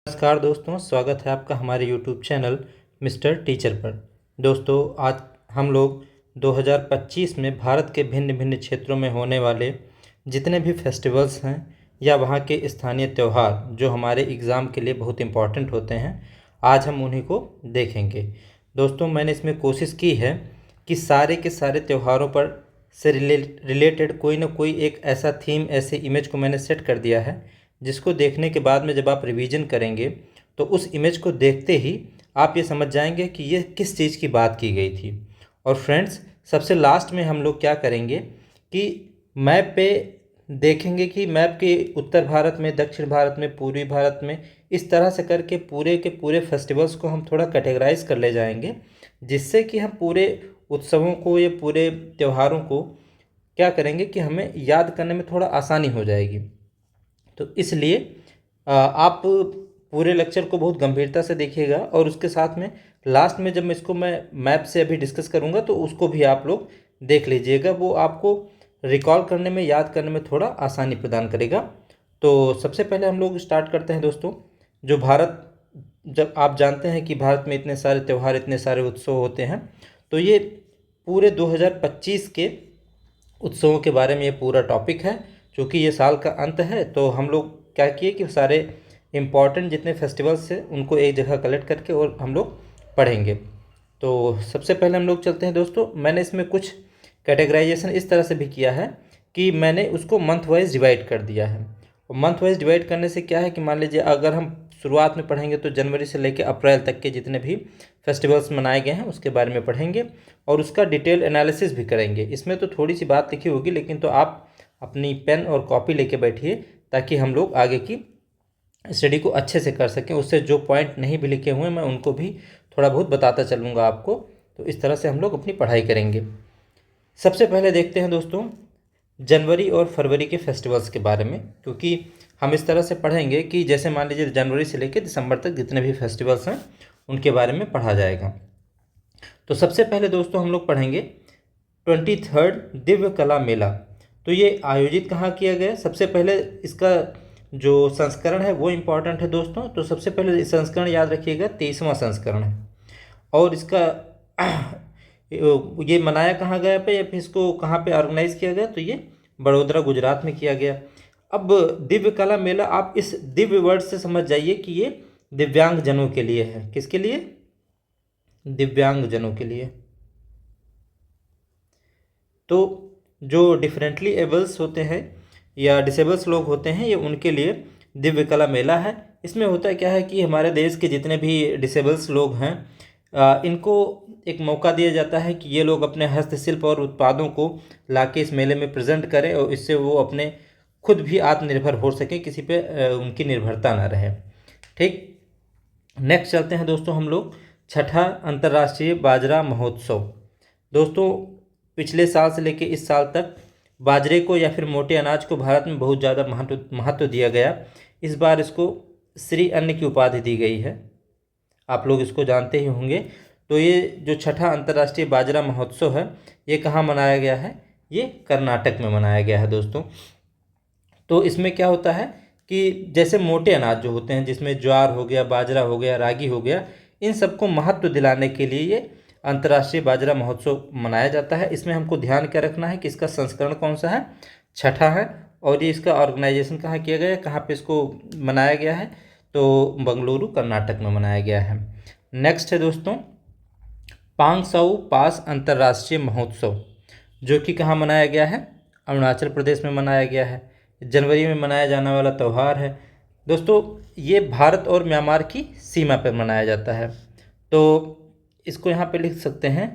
नमस्कार दोस्तों, स्वागत है आपका हमारे YouTube चैनल मिस्टर टीचर पर। दोस्तों, आज हम लोग 2025 में भारत के भिन्न भिन्न क्षेत्रों में होने वाले जितने भी फेस्टिवल्स हैं या वहाँ के स्थानीय त्यौहार जो हमारे एग्ज़ाम के लिए बहुत इम्पॉर्टेंट होते हैं, आज हम उन्हीं को देखेंगे। दोस्तों, मैंने इसमें कोशिश की है कि सारे के सारे त्योहारों पर से रिलेटेड कोई ना कोई एक ऐसा थीम, ऐसे इमेज को मैंने सेट कर दिया है जिसको देखने के बाद में जब आप रिवीजन करेंगे तो उस इमेज को देखते ही आप ये समझ जाएंगे कि ये किस चीज़ की बात की गई थी। और फ्रेंड्स, सबसे लास्ट में हम लोग क्या करेंगे कि मैप पे देखेंगे कि मैप के उत्तर भारत में, दक्षिण भारत में, पूर्वी भारत में, इस तरह से करके पूरे के पूरे फेस्टिवल्स को हम थोड़ा कैटेगराइज कर ले जाएंगे, जिससे कि हम पूरे उत्सवों को या पूरे त्योहारों को क्या करेंगे कि हमें याद करने में थोड़ा आसानी हो जाएगी। तो इसलिए आप पूरे लेक्चर को बहुत गंभीरता से देखिएगा और उसके साथ में लास्ट में जब मैं मैप से अभी डिस्कस करूंगा तो उसको भी आप लोग देख लीजिएगा। वो आपको रिकॉल करने में, याद करने में थोड़ा आसानी प्रदान करेगा। तो सबसे पहले हम लोग स्टार्ट करते हैं दोस्तों। जो भारत, जब आप जानते हैं कि भारत में इतने सारे त्यौहार, इतने सारे उत्सव होते हैं, तो ये पूरे 2025 के उत्सवों के बारे में ये पूरा टॉपिक है। क्योंकि ये साल का अंत है तो हम लोग क्या किए कि सारे इम्पॉर्टेंट जितने फेस्टिवल्स हैं उनको एक जगह कलेक्ट करके और हम लोग पढ़ेंगे। तो सबसे पहले हम लोग चलते हैं दोस्तों। मैंने इसमें कुछ कैटेगराइजेशन इस तरह से भी किया है कि मैंने उसको मंथ वाइज डिवाइड कर दिया है। और मंथ वाइज डिवाइड करने से क्या है कि मान लीजिए अगर हम शुरुआत में पढ़ेंगे तो जनवरी से लेकर अप्रैल तक के जितने भी फेस्टिवल्स मनाए गए हैं उसके बारे में पढ़ेंगे और उसका डिटेल एनालिसिस भी करेंगे। इसमें तो थोड़ी सी बात लिखी होगी, लेकिन तो आप अपनी पेन और कॉपी लेके बैठिए ताकि हम लोग आगे की स्टडी को अच्छे से कर सकें। उससे जो पॉइंट नहीं भी लिखे हुए मैं उनको भी थोड़ा बहुत बताता चलूँगा आपको। तो इस तरह से हम लोग अपनी पढ़ाई करेंगे। सबसे पहले देखते हैं दोस्तों जनवरी और फरवरी के फेस्टिवल्स के बारे में, क्योंकि हम इस तरह से पढ़ेंगे कि जैसे मान लीजिए जनवरी से लेकर दिसंबर तक जितने भी फेस्टिवल्स हैं उनके बारे में पढ़ा जाएगा। तो सबसे पहले दोस्तों हम लोग पढ़ेंगे 23 दिव्य कला मेला। तो ये आयोजित कहाँ किया गया? सबसे पहले इसका जो संस्करण है वो इम्पॉर्टेंट है दोस्तों। तो सबसे पहले संस्करण याद रखिएगा, 23वां संस्करण है। और इसका ये मनाया कहाँ गया पे या फिर इसको कहाँ पे ऑर्गेनाइज किया गया? तो ये बड़ोदरा, गुजरात में किया गया। अब दिव्य कला मेला, आप इस दिव्य वर्ड से समझ जाइए कि ये दिव्यांग जनों के लिए है। किसके लिए? दिव्यांग जनों के लिए। तो जो डिफरेंटली एबल्स होते हैं या डिसेबल्स लोग होते हैं, ये उनके लिए दिव्य कला मेला है। इसमें होता क्या है कि हमारे देश के जितने भी डिसेबल्स लोग हैं इनको एक मौका दिया जाता है कि ये लोग अपने हस्तशिल्प और उत्पादों को लाके इस मेले में प्रेजेंट करें और इससे वो अपने खुद भी आत्मनिर्भर हो सके, किसी पे उनकी निर्भरता ना रहे। ठीक, नेक्स्ट चलते हैं दोस्तों हम लोग छठा अंतर्राष्ट्रीय बाजरा महोत्सव। दोस्तों, पिछले साल से लेकर इस साल तक बाजरे को या फिर मोटे अनाज को भारत में बहुत ज़्यादा महत्व दिया गया। इस बार इसको श्री अन्न की उपाधि दी गई है, आप लोग इसको जानते ही होंगे। तो ये जो छठा अंतर्राष्ट्रीय बाजरा महोत्सव है ये कहाँ मनाया गया है? ये कर्नाटक में मनाया गया है दोस्तों। तो इसमें क्या होता है कि जैसे मोटे अनाज जो होते हैं, जिसमें ज्वार हो गया, बाजरा हो गया, रागी हो गया, इन सबको महत्व दिलाने के लिए ये अंतर्राष्ट्रीय बाजरा महोत्सव मनाया जाता है। इसमें हमको ध्यान क्या रखना है कि इसका संस्करण कौन सा है? छठा है। और ये इसका ऑर्गेनाइजेशन कहाँ किया गया है, कहाँ पे इसको मनाया गया है? तो बंगलुरु, कर्नाटक में मनाया गया है। नेक्स्ट है दोस्तों पांगसाऊ पास अंतर्राष्ट्रीय महोत्सव, जो कि कहाँ मनाया गया है? अरुणाचल प्रदेश में मनाया गया है। जनवरी में मनाया जाने वाला त्यौहार है दोस्तों। ये भारत और म्यांमार की सीमा पर मनाया जाता है। तो इसको यहाँ पे लिख सकते हैं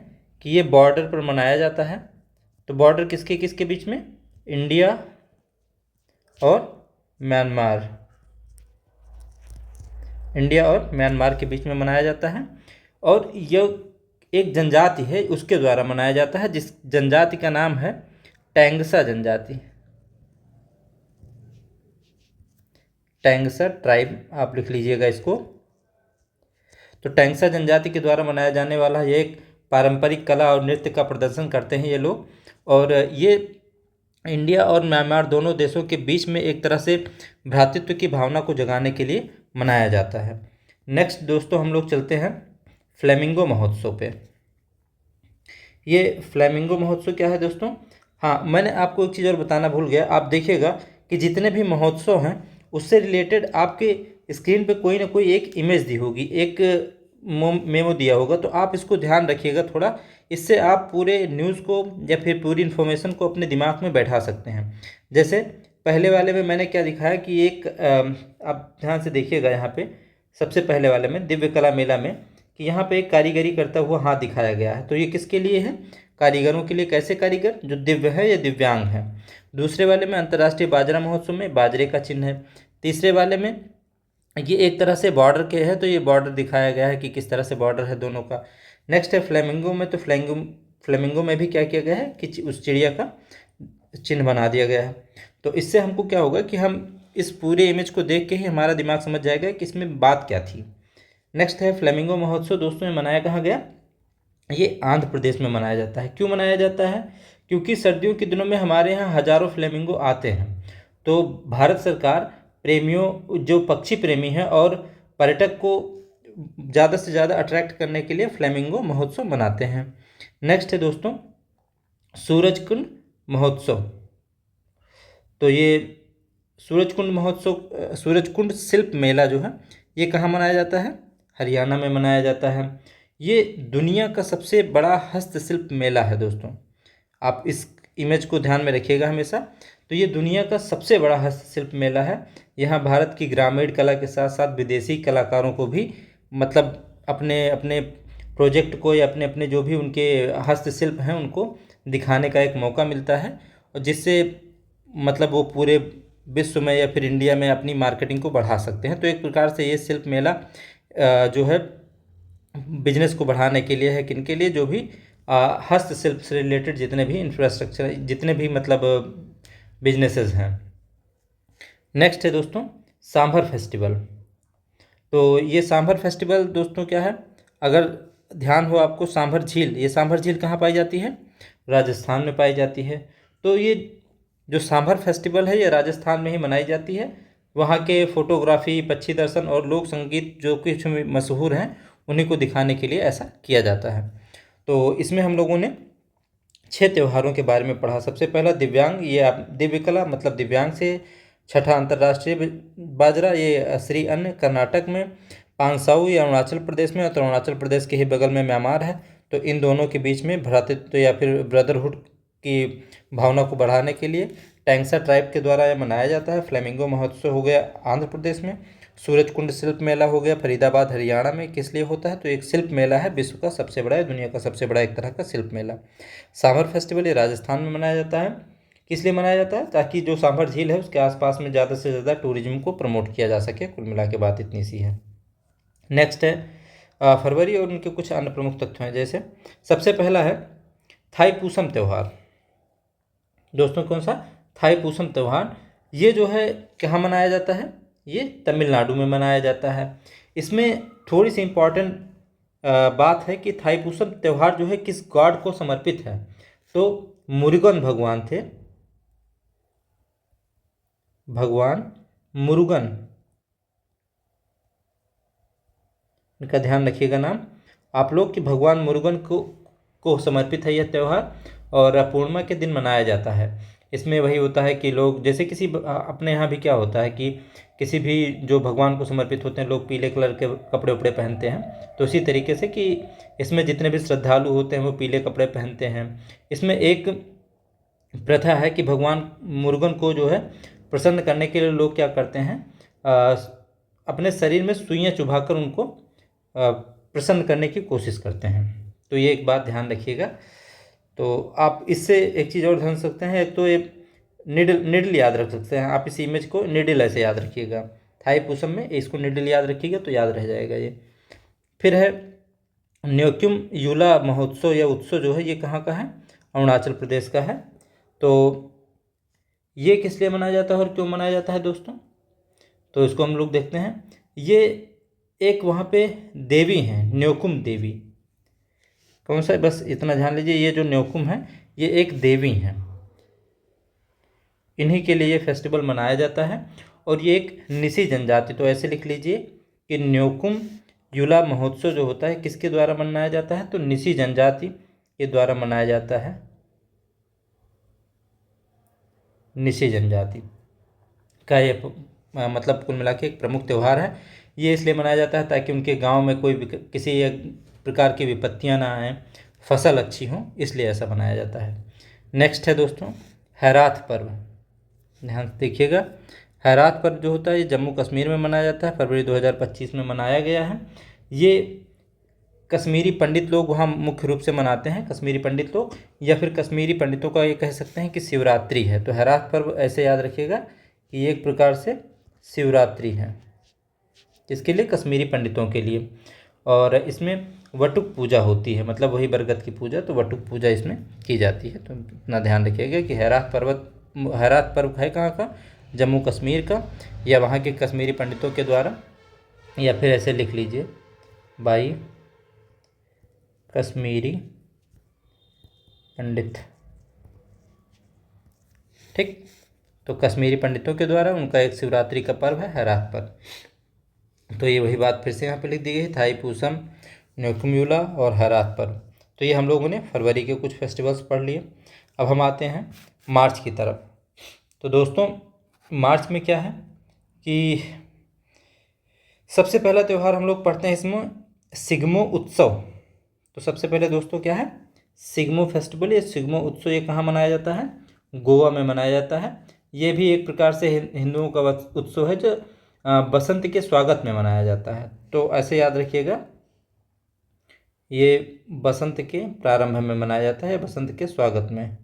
कि ये बॉर्डर पर मनाया जाता है। तो बॉर्डर किसके किसके बीच में? इंडिया और म्यांमार, इंडिया और म्यांमार के बीच में मनाया जाता है। और यह एक जनजाति है, उसके द्वारा मनाया जाता है, जिस जनजाति का नाम है टैंगसा जनजाति। टैंगसा ट्राइब आप लिख लीजिएगा इसको। तो टैंगसा जनजाति के द्वारा मनाया जाने वाला ये एक पारंपरिक कला और नृत्य का प्रदर्शन करते हैं ये लोग। और ये इंडिया और म्यांमार दोनों देशों के बीच में एक तरह से भ्रातृत्व की भावना को जगाने के लिए मनाया जाता है। नेक्स्ट दोस्तों हम लोग चलते हैं फ्लेमिंगो महोत्सव पे। ये फ्लेमिंगो महोत्सव क्या है दोस्तों? हाँ, मैंने आपको एक चीज़ और बताना भूल गया। आप देखिएगा कि जितने भी महोत्सव हैं उससे रिलेटेड आपके स्क्रीन पे कोई ना कोई एक इमेज दी होगी, एक मेमो दिया होगा, तो आप इसको ध्यान रखिएगा थोड़ा। इससे आप पूरे न्यूज़ को या फिर पूरी इन्फॉर्मेशन को अपने दिमाग में बैठा सकते हैं। जैसे पहले वाले में मैंने क्या दिखाया कि एक आप ध्यान से देखिएगा यहाँ पे, सबसे पहले वाले में दिव्य कला मेला में, कि यहाँ पे एक कारीगरी करता हुआ हाथ दिखाया गया है। तो ये किसके लिए है? कारीगरों के लिए। कैसे कारीगर? जो दिव्य है या दिव्यांग है। दूसरे वाले में अंतर्राष्ट्रीय बाजरा महोत्सव में बाजरे का चिन्ह है। तीसरे वाले में ये एक तरह से बॉर्डर के है, तो ये बॉर्डर दिखाया गया है कि किस तरह से बॉर्डर है दोनों का। नेक्स्ट है फ्लेमिंगो में, तो फ्लेमिंगो में भी क्या किया गया है कि उस चिड़िया का चिन्ह बना दिया गया है। तो इससे हमको क्या होगा कि हम इस पूरे इमेज को देख के ही हमारा दिमाग समझ जाएगा कि इसमें बात क्या थी। नेक्स्ट है फ्लेमिंगो महोत्सव दोस्तों, में मनाया कहाँ गया? ये आंध्र प्रदेश में मनाया जाता है। क्यों मनाया जाता है? क्योंकि सर्दियों के दिनों में हमारे यहाँ हजारों फ्लेमिंगो आते हैं। तो भारत सरकार प्रेमियों, जो पक्षी प्रेमी हैं और पर्यटक को ज़्यादा से ज़्यादा अट्रैक्ट करने के लिए फ्लेमिंगो महोत्सव मनाते हैं। नेक्स्ट है दोस्तों सूरजकुंड महोत्सव। तो ये सूरजकुंड महोत्सव, सूरजकुंड शिल्प मेला जो है ये कहाँ मनाया जाता है? हरियाणा में मनाया जाता है। ये दुनिया का सबसे बड़ा हस्तशिल्प मेला है दोस्तों। आप इस इमेज को ध्यान में रखिएगा हमेशा। तो ये दुनिया का सबसे बड़ा हस्तशिल्प मेला है। यहाँ भारत की ग्रामीण कला के साथ साथ विदेशी कलाकारों को भी मतलब अपने अपने प्रोजेक्ट को या अपने अपने जो भी उनके हस्तशिल्प हैं उनको दिखाने का एक मौका मिलता है, और जिससे मतलब वो पूरे विश्व में या फिर इंडिया में अपनी मार्केटिंग को बढ़ा सकते हैं। तो एक प्रकार से ये शिल्प मेला जो है बिजनेस को बढ़ाने के लिए है। किनके लिए? जो भी हस्तशिल्प से रिलेटेड जितने भी इंफ्रास्ट्रक्चर, जितने भी मतलब बिजनेसेस हैं। नेक्स्ट है दोस्तों सांभर फेस्टिवल। तो ये सांभर फेस्टिवल दोस्तों क्या है? अगर ध्यान हो आपको, सांभर झील, ये सांभर झील कहाँ पाई जाती है? राजस्थान में पाई जाती है। तो ये जो सांभर फेस्टिवल है ये राजस्थान में ही मनाई जाती है। वहाँ के फोटोग्राफी, पक्षी दर्शन और लोक संगीत जो कुछ मशहूर हैं उन्हीं को दिखाने के लिए ऐसा किया जाता है। तो इसमें हम लोगों ने 6 त्योहारों के बारे में पढ़ा। सबसे पहला दिव्यांग, ये आप दिव्य कला मतलब दिव्यांग से। छठा अंतर्राष्ट्रीय बाजरा, ये श्री अन्न कर्नाटक में। पांगसाऊ ये अरुणाचल प्रदेश में, और अरुणाचल प्रदेश के ही बगल में म्यांमार है। तो इन दोनों के बीच में भ्रातृत्व या फिर ब्रदरहुड की भावना को बढ़ाने के लिए टैंगसा ट्राइब के द्वारा यह मनाया जाता है। फ्लेमिंगो महोत्सव हो गया आंध्र प्रदेश में। सूरजकुंड शिल्प मेला हो गया फरीदाबाद हरियाणा में। किस लिए होता है? तो एक शिल्प मेला है, विश्व का सबसे बड़ा है, दुनिया का सबसे बड़ा एक तरह का शिल्प मेला। सांभर फेस्टिवल ये राजस्थान में मनाया जाता है। किस लिए मनाया जाता है? ताकि जो सांभर झील है उसके आसपास में ज़्यादा से ज़्यादा टूरिज्म को प्रमोट किया जा सके। कुल मिला के बात इतनी सी है। नेक्स्ट है फरवरी और उनके कुछ अन्य प्रमुख तथ्य हैं। जैसे सबसे पहला है थाईपुसम त्यौहार। दोस्तों कौन सा? थाईपुसम त्यौहार। ये जो है कहाँ मनाया जाता है? ये तमिलनाडु में मनाया जाता है। इसमें थोड़ी सी इम्पॉर्टेंट बात है कि थाईपुसम त्यौहार जो है किस गॉड को समर्पित है? तो मुरुगन भगवान थे, भगवान मुरुगन, इनका ध्यान रखिएगा नाम आप लोग कि भगवान मुरुगन को समर्पित है यह त्यौहार, और पूर्णिमा के दिन मनाया जाता है। इसमें वही होता है कि लोग जैसे किसी अपने यहाँ भी क्या होता है कि किसी भी जो भगवान को समर्पित होते हैं लोग पीले कलर के कपड़े उपड़े पहनते हैं। तो इसी तरीके से कि इसमें जितने भी श्रद्धालु होते हैं वो पीले कपड़े पहनते हैं। इसमें एक प्रथा है कि भगवान मुरुगन को जो है प्रसन्न करने के लिए लोग क्या करते हैं, अपने शरीर में सुइयां चुभाकर उनको प्रसन्न करने की कोशिश करते हैं। तो ये एक बात ध्यान रखिएगा। तो आप इससे एक चीज़ और ध्यान सकते हैं, एक तो ये निडल याद रख सकते हैं आप। इस इमेज को निडल ऐसे याद रखिएगा, थाईपुसम में इसको निडल याद रखिएगा तो याद रह जाएगा ये। फिर है न्योकुम यूला महोत्सव या उत्सव जो है ये कहाँ का है? अरुणाचल प्रदेश का है। तो ये किस लिए मनाया जाता है और क्यों मनाया जाता है दोस्तों? तो इसको हम लोग देखते हैं। ये एक वहाँ पे देवी हैं, न्योकुम देवी। कौन सा? बस इतना ध्यान लीजिए, ये जो न्योकुम है ये एक देवी हैं, इन्हीं के लिए ये फेस्टिवल मनाया जाता है। और ये एक निसी जनजाति, तो ऐसे लिख लीजिए कि न्योकुम युला महोत्सव जो होता है किसके द्वारा मनाया जाता है, तो निसी जनजाति के द्वारा मनाया जाता है। निसी जनजाति का ये मतलब कुल मिला के एक प्रमुख त्यौहार है। ये इसलिए मनाया जाता है ताकि उनके गांव में कोई किसी एक प्रकार की विपत्तियां ना आएँ, फसल अच्छी हो, इसलिए ऐसा मनाया जाता है। नेक्स्ट है दोस्तों हैराथ पर्व। ध्यान से देखिएगा, हैराथ पर्व जो होता है ये जम्मू कश्मीर में मनाया जाता है, फरवरी 2025 में मनाया गया है। ये कश्मीरी पंडित लोग वहाँ मुख्य रूप से मनाते हैं, कश्मीरी पंडित लोग, या फिर कश्मीरी पंडितों का ये कह सकते हैं कि शिवरात्रि है। तो हैराथ पर्व ऐसे याद रखिएगा कि ये एक प्रकार से शिवरात्रि है, इसके लिए कश्मीरी पंडितों के लिए। और इसमें वटुक पूजा होती है, मतलब वही बरगद की पूजा, तो वटुक पूजा इसमें की जाती है। तो इतना ध्यान रखिएगा कि हैराथ पर्व है कहाँ का, जम्मू कश्मीर का, या वहाँ के कश्मीरी पंडितों के द्वारा, या फिर ऐसे लिख लीजिए बाई कश्मीरी पंडित। ठीक, तो कश्मीरी पंडितों के द्वारा उनका एक शिवरात्रि का पर्व है हैराथ पर्व। तो ये वही बात फिर से यहाँ पे लिख दी गई, थाईपुसम, न्योकुम युला और हैराथ पर्व। तो ये हम लोगों ने फरवरी के कुछ फेस्टिवल्स पढ़ लिए। अब हम आते हैं मार्च की तरफ। तो दोस्तों मार्च में क्या है कि सबसे पहला त्यौहार हम लोग पढ़ते हैं इसमें सिग्मो उत्सव। तो सबसे पहले दोस्तों क्या है, सिग्मो फेस्टिवल। ये सिग्मो उत्सव ये कहाँ मनाया जाता है, गोवा में मनाया जाता है। ये भी एक प्रकार से हिंदुओं का उत्सव है जो बसंत के स्वागत में मनाया जाता है। तो ऐसे याद रखिएगा, ये बसंत के प्रारंभ में मनाया जाता है, बसंत के स्वागत में।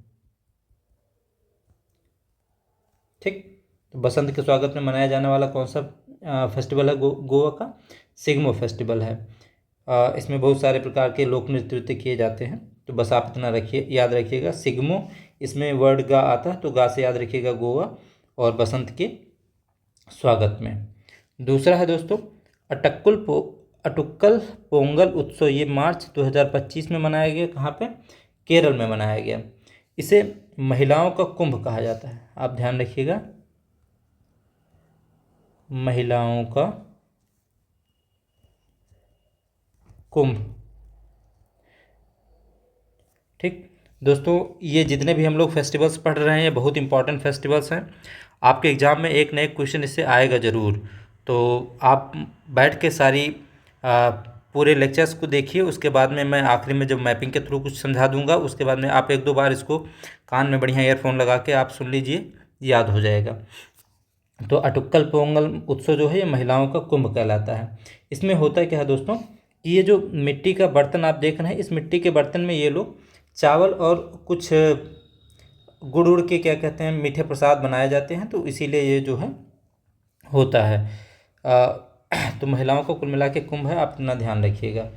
ठीक, तो बसंत के स्वागत में मनाया जाने वाला कौन सा फेस्टिवल है गोवा का, सिग्मो फेस्टिवल है। इसमें बहुत सारे प्रकार के लोक नृत्य किए जाते हैं। तो बस आप इतना रखिए, याद रखिएगा सिग्मो, इसमें वर्ड गा आता है, तो गा से याद रखिएगा गोवा, और बसंत के स्वागत में। दूसरा है दोस्तों अटुक्कल पोंगल उत्सव। ये मार्च 2025 में मनाया गया, कहाँ पे, केरल में मनाया गया। इसे महिलाओं का कुंभ कहा जाता है, आप ध्यान रखिएगा, महिलाओं का कुंभ। ठीक दोस्तों, ये जितने भी हम लोग फेस्टिवल्स पढ़ रहे हैं ये बहुत इंपॉर्टेंट फेस्टिवल्स हैं। आपके एग्ज़ाम में एक न एक क्वेश्चन इससे आएगा ज़रूर। तो आप बैठ के सारी पूरे लेक्चर्स को देखिए, उसके बाद में मैं आखिरी में जब मैपिंग के थ्रू कुछ समझा दूंगा, उसके बाद में आप एक दो बार इसको कान में बढ़िया ईयरफोन लगा के आप सुन लीजिए, याद हो जाएगा। तो अटुक्कल पोंगल उत्सव जो है ये महिलाओं का कुंभ कहलाता है। इसमें होता क्या है दोस्तों कि ये जो मिट्टी का बर्तन आप देख रहे हैं, इस मिट्टी के बर्तन में ये लोग चावल और कुछ गुड़ उड़ के क्या कहते हैं मीठे प्रसाद बनाए जाते हैं, तो इसीलिए ये जो है होता है। तो महिलाओं को कुल मिला के कुंभ है, आप इतना ध्यान रखिएगा।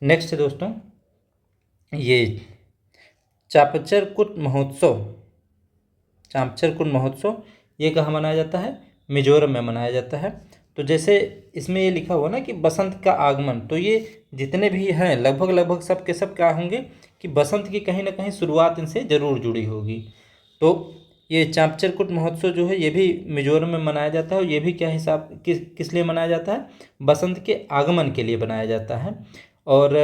नेक्स्ट है दोस्तों ये चापचरकुट महोत्सव। चापचरकुट महोत्सव ये कहाँ मनाया जाता है, मिजोरम में मनाया जाता है। तो जैसे इसमें ये लिखा हुआ ना कि बसंत का आगमन, तो ये जितने भी हैं लगभग सब के सब क्या होंगे कि बसंत की कहीं ना कहीं शुरुआत इनसे ज़रूर जुड़ी होगी। तो ये चापचरकुट महोत्सव जो है ये भी मिजोरम में मनाया जाता है, और ये भी क्या हिसाब किस लिए मनाया जाता है, बसंत के आगमन के लिए बनाया जाता है। और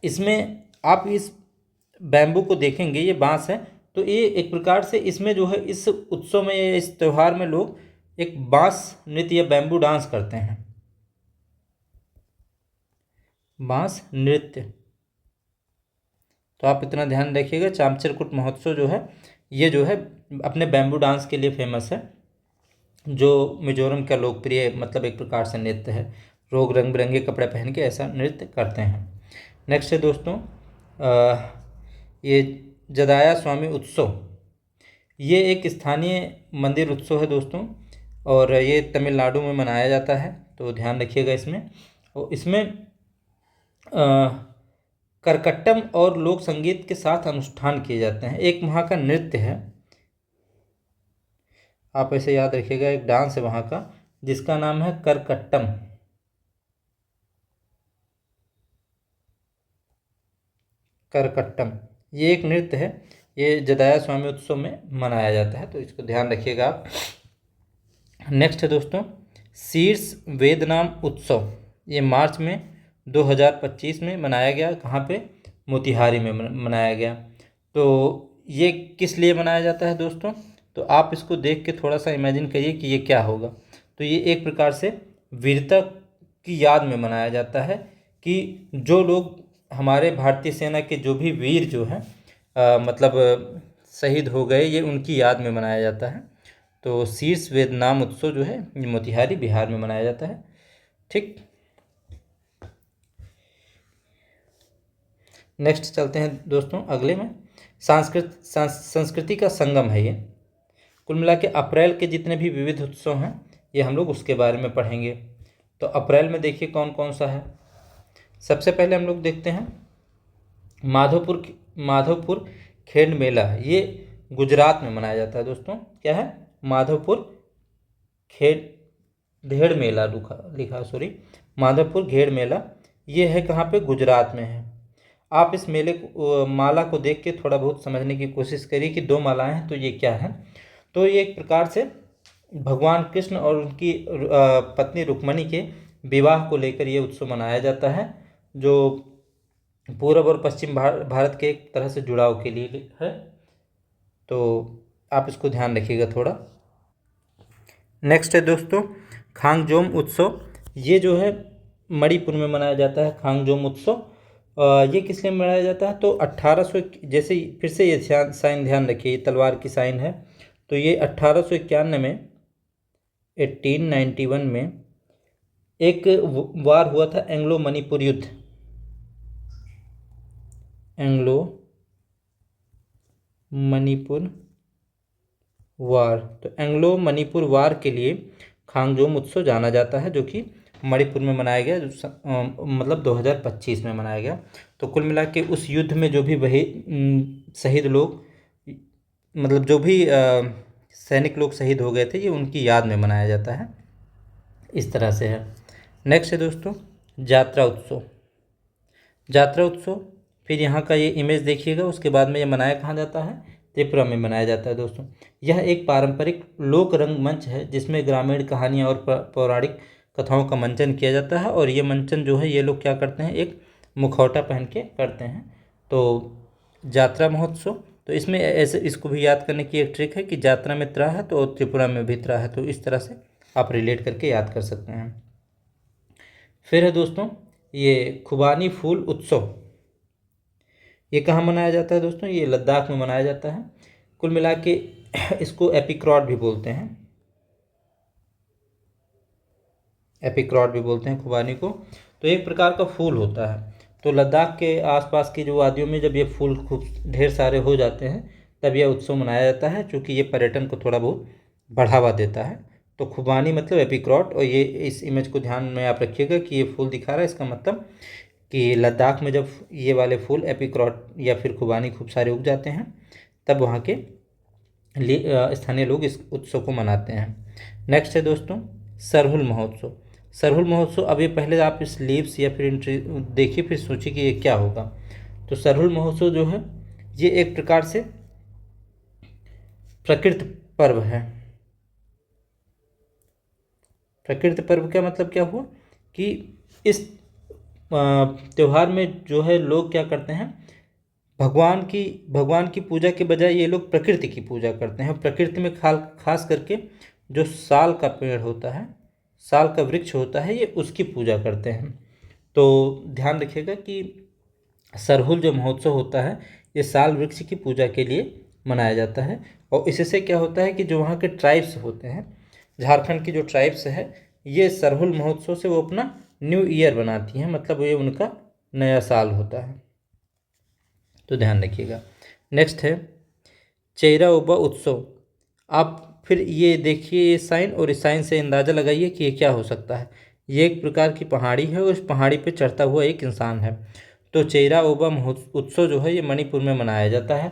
इसमें आप इस बैम्बू को देखेंगे, ये बांस है, तो ये एक प्रकार से इसमें जो है इस उत्सव में, इस त्यौहार में लोग एक बांस नृत्य या बैम्बू डांस करते हैं, बांस नृत्य। तो आप इतना ध्यान रखिएगा, चापचरकुट महोत्सव जो है ये जो है अपने बैम्बू डांस के लिए फेमस है, जो मिजोरम का लोकप्रिय मतलब एक प्रकार से नृत्य है। लोग रंग बिरंगे कपड़े पहन के ऐसा नृत्य करते हैं। नेक्स्ट है दोस्तों ये जदाया स्वामी उत्सव। ये एक स्थानीय मंदिर उत्सव है दोस्तों, और ये तमिलनाडु में मनाया जाता है, तो ध्यान रखिएगा इसमें। और इसमें करकट्टम और लोक संगीत के साथ अनुष्ठान किए जाते हैं। एक वहाँ का नृत्य है, आप ऐसे याद रखिएगा, एक डांस है वहाँ का जिसका नाम है करकट्टम। करकट्टम ये एक नृत्य है, ये जदाया स्वामी उत्सव में मनाया जाता है, तो इसको ध्यान रखिएगा आप। नेक्स्ट है दोस्तों शीर्ष वेदनाम उत्सव ये मार्च में 2025 में मनाया गया। कहाँ पे? मोतिहारी में मनाया गया। तो ये किस लिए मनाया जाता है दोस्तों? तो आप इसको देख के थोड़ा सा इमेजिन करिए कि ये क्या होगा। तो ये एक प्रकार से वीरता की याद में मनाया जाता है कि जो लोग हमारे भारतीय सेना के जो भी वीर जो हैं मतलब शहीद हो गए, ये उनकी याद में मनाया जाता है। तो शीर्ष वेदनाम उत्सव जो है ये मोतिहारी बिहार में मनाया जाता है। ठीक, नेक्स्ट चलते हैं दोस्तों अगले में। संस्कृति का संगम है ये। कुल मिला के अप्रैल के जितने भी विविध उत्सव हैं ये हम लोग उसके बारे में पढ़ेंगे। तो अप्रैल में देखिए कौन कौन सा है। सबसे पहले हम लोग देखते हैं माधवपुर खेड़ मेला। ये गुजरात में मनाया जाता है दोस्तों। क्या है? माधवपुर घेड़ मेला लिखा सॉरी, माधवपुर घेड़ मेला। ये है कहाँ पे? गुजरात में है। आप इस मेले को माला को देख के थोड़ा बहुत समझने की कोशिश करिए कि 2 मालाएं हैं तो ये क्या है। तो ये एक प्रकार से भगवान कृष्ण और उनकी पत्नी रुक्मणी के विवाह को लेकर ये उत्सव मनाया जाता है, जो पूर्व और पश्चिम भारत के एक तरह से जुड़ाव के लिए है। तो आप इसको ध्यान रखिएगा थोड़ा। नेक्स्ट है दोस्तों खांगजोम उत्सव। ये जो है मणिपुर में मनाया जाता है खांगजोम उत्सव। ये किस लिए मनाया जाता है? तो 1800 जैसे फिर से ये साइन ध्यान रखिए, ये तलवार की साइन है। तो ये 1891 में 1891 में एक वार हुआ था, एंग्लो मणिपुर युद्ध। एंग्लो मणिपुर वार। तो एंग्लो मणिपुर वार के लिए खांगजोम उत्सव जाना जाता है, जो कि मणिपुर में मनाया गया, मतलब 2025 में मनाया गया। तो कुल मिला के उस युद्ध में जो भी वही शहीद लोग, मतलब जो भी सैनिक लोग शहीद हो गए थे, ये उनकी याद में मनाया जाता है। इस तरह से है। नेक्स्ट है दोस्तों यात्रा उत्सव। यात्रा उत्सव फिर यहाँ का ये इमेज देखिएगा। उसके बाद में ये मनाया कहाँ जाता है? त्रिपुरा में मनाया जाता है दोस्तों। यह एक पारंपरिक लोक रंगमंच है जिसमें ग्रामीण कहानियाँ और पौराणिक कथाओं का मंचन किया जाता है। और ये मंचन जो है ये लोग क्या करते हैं? एक मुखौटा पहन के करते हैं। तो यात्रा महोत्सव, तो इसमें ऐसे इसको भी याद करने की एक ट्रिक है कि यात्रा में त्रा है तो त्रिपुरा में भी त्रा है। तो इस तरह से आप रिलेट करके याद कर सकते हैं। फिर है दोस्तों ये खुबानी फूल उत्सव। ये कहाँ मनाया जाता है दोस्तों? ये लद्दाख में मनाया जाता है। कुल मिला के इसको एपिक्रॉट भी बोलते हैं। एपिक्रॉट भी बोलते हैं खुबानी को। तो एक प्रकार का फूल होता है। तो लद्दाख के आसपास की जो वादियों में जब ये फूल खूब ढेर सारे हो जाते हैं तब यह उत्सव मनाया जाता है, क्योंकि ये पर्यटन को थोड़ा बहुत बढ़ावा देता है। तो खुबानी मतलब एपिक्रॉट। और ये इस इमेज को ध्यान में आप रखिएगा कि ये फूल दिखा रहा है, इसका मतलब कि लद्दाख में जब ये वाले फूल एपिक्रॉट या फिर खुबानी खूब सारे उग जाते हैं तब वहाँ के स्थानीय लोग इस उत्सव को मनाते हैं। नेक्स्ट है दोस्तों सरहुल महोत्सव। सरहुल महोत्सव, अभी पहले आप इस लीव्स या फिर देखिए फिर सोचिए कि ये क्या होगा। तो सरहुल महोत्सव जो है ये एक प्रकार से प्रकृति पर्व है। प्रकृति पर्व का मतलब क्या हुआ कि इस त्यौहार में जो है लोग क्या करते हैं? भगवान की पूजा के बजाय ये लोग प्रकृति की पूजा करते हैं। प्रकृति में खास करके जो साल का पेड़ होता है, साल का वृक्ष होता है, ये उसकी पूजा करते हैं। तो ध्यान रखिएगा कि सरहुल जो महोत्सव होता है ये साल वृक्ष की पूजा के लिए मनाया जाता है। और इससे क्या होता है कि जो वहाँ के ट्राइब्स होते हैं, झारखंड की जो ट्राइब्स है, ये सरहुल महोत्सव से वो अपना न्यू ईयर बनाती हैं, मतलब ये उनका नया साल होता है। तो ध्यान रखिएगा। नेक्स्ट है चेरा ओबा उत्सव। आप फिर ये देखिए ये साइन और इस साइन से अंदाज़ा लगाइए कि ये क्या हो सकता है। ये एक प्रकार की पहाड़ी है और उस पहाड़ी पे चढ़ता हुआ एक इंसान है। तो चेरा ओबा उत्सव जो है ये मणिपुर में मनाया जाता है।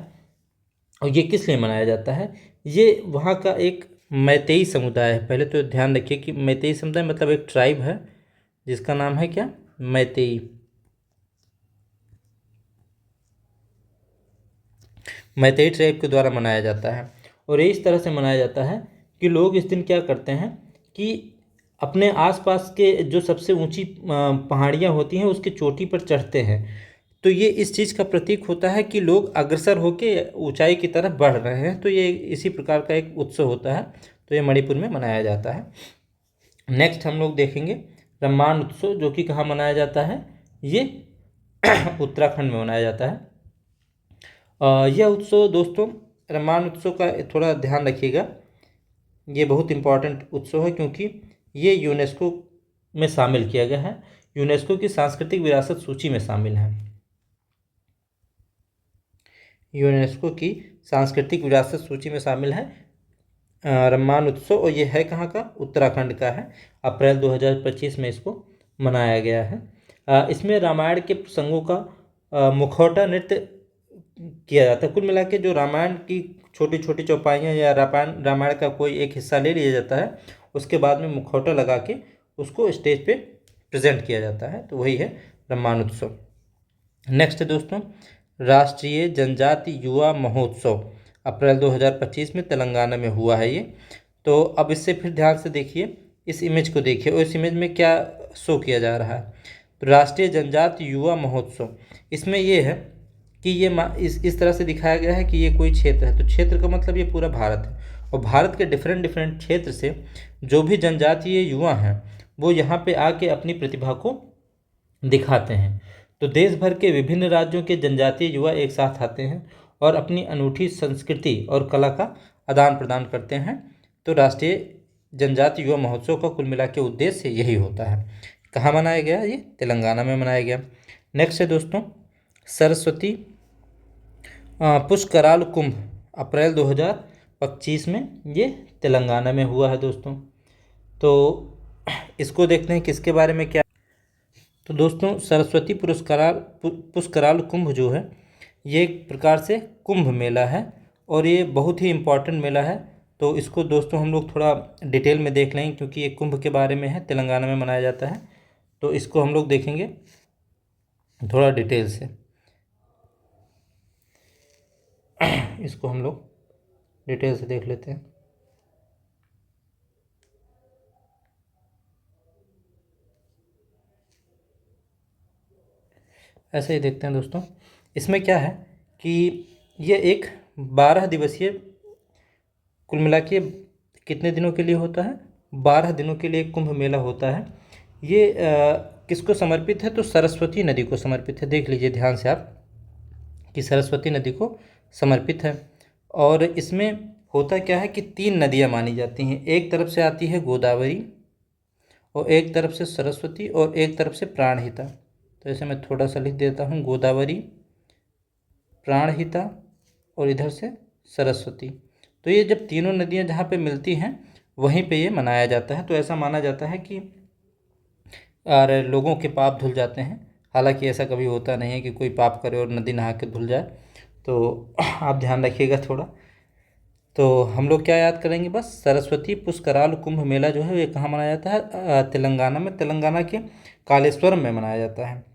और ये किस लिए मनाया जाता है? ये वहाँ का एक मैतेई समुदाय है। पहले तो ध्यान रखिए कि मैतेई समुदाय मतलब एक ट्राइब है जिसका नाम है क्या? मैतेई। मैतेई ट्राइब के द्वारा मनाया जाता है। और ये इस तरह से मनाया जाता है कि लोग इस दिन क्या करते हैं कि अपने आसपास के जो सबसे ऊंची पहाड़ियाँ होती हैं उसकी चोटी पर चढ़ते हैं। तो ये इस चीज़ का प्रतीक होता है कि लोग अग्रसर होके ऊंचाई की तरफ बढ़ रहे हैं। तो ये इसी प्रकार का एक उत्सव होता है, तो ये मणिपुर में मनाया जाता है। नेक्स्ट हम लोग देखेंगे रम्मान उत्सव, जो कि कहाँ मनाया जाता है, ये उत्तराखंड में मनाया जाता है। यह उत्सव दोस्तों, रम्मान उत्सव का थोड़ा ध्यान रखिएगा, ये बहुत इम्पॉर्टेंट उत्सव है क्योंकि ये यूनेस्को में शामिल किया गया है, यूनेस्को की सांस्कृतिक विरासत सूची में शामिल है। यूनेस्को की सांस्कृतिक विरासत सूची में शामिल है रम्मान उत्सव, और ये है कहाँ का, उत्तराखंड का है। अप्रैल 2025 में इसको मनाया गया है। इसमें रामायण के प्रसंगों का मुखौटा नृत्य किया जाता है। कुल मिला के जो रामायण की छोटी छोटी चौपाइयाँ या रामायण का कोई एक हिस्सा ले लिया जाता है, उसके बाद में मुखौटा लगा के उसको स्टेज पे प्रेजेंट किया जाता है, तो वही है रम्मान उत्सव। नेक्स्ट है दोस्तों राष्ट्रीय जनजाति युवा महोत्सव, अप्रैल 2025 में तेलंगाना में हुआ है ये। तो अब इससे फिर ध्यान से देखिए, इस इमेज को देखिए और इस इमेज में क्या शो किया जा रहा है। तो राष्ट्रीय जनजाति युवा महोत्सव, इसमें ये है कि ये इस तरह से दिखाया गया है कि ये कोई क्षेत्र है, तो क्षेत्र का मतलब ये पूरा भारत है, और भारत के डिफरेंट डिफरेंट क्षेत्र से जो भी जनजातीय युवा हैं वो यहाँ पे आके अपनी प्रतिभा को दिखाते हैं। तो देश भर के विभिन्न राज्यों के जनजातीय युवा एक साथ आते हैं और अपनी अनूठी संस्कृति और कला का आदान प्रदान करते हैं। तो राष्ट्रीय जनजातीय युवा महोत्सव का कुल मिला के उद्देश्य यही होता है। कहाँ मनाया गया, ये तेलंगाना में मनाया गया। नेक्स्ट है दोस्तों सरस्वती पुष्कराल कुंभ, अप्रैल 2025 में ये तेलंगाना में हुआ है दोस्तों। तो इसको देखते हैं किसके बारे में क्या। तो दोस्तों सरस्वती पुष्कराल कुंभ जो है ये एक प्रकार से कुंभ मेला है, और ये बहुत ही इम्पॉर्टेंट मेला है। तो इसको दोस्तों हम लोग थोड़ा डिटेल में देख लेंगे, क्योंकि ये कुंभ के बारे में है, तेलंगाना में मनाया जाता है। तो इसको हम लोग देखेंगे थोड़ा डिटेल से। इसको हम लोग डिटेल से देख लेते हैं। ऐसे ही देखते हैं दोस्तों। इसमें क्या है कि ये एक 12 दिवसीय, कुल मिला के कितने दिनों के लिए होता है, 12 दिनों के लिए कुंभ मेला होता है। ये किसको समर्पित है, तो सरस्वती नदी को समर्पित है। देख लीजिए ध्यान से आप कि सरस्वती नदी को समर्पित है। और इसमें होता क्या है कि 3 नदियाँ मानी जाती हैं, एक तरफ से आती है गोदावरी, और एक तरफ से सरस्वती, और एक तरफ से प्राणहिता। तो ऐसे मैं थोड़ा सा लिख देता हूँ, गोदावरी, प्राणहिता और इधर से सरस्वती। तो ये जब तीनों नदियाँ जहाँ पे मिलती हैं वहीं पे ये मनाया जाता है। तो ऐसा माना जाता है कि और लोगों के पाप धुल जाते हैं। हालांकि ऐसा कभी होता नहीं है कि कोई पाप करे और नदी नहा के धुल जाए, तो आप ध्यान रखिएगा थोड़ा। तो हम लोग क्या याद करेंगे, बस सरस्वती पुष्कराल कुंभ मेला जो है ये कहाँ मनाया जाता है, तेलंगाना में, तेलंगाना के कालेश्वरम में मनाया जाता है।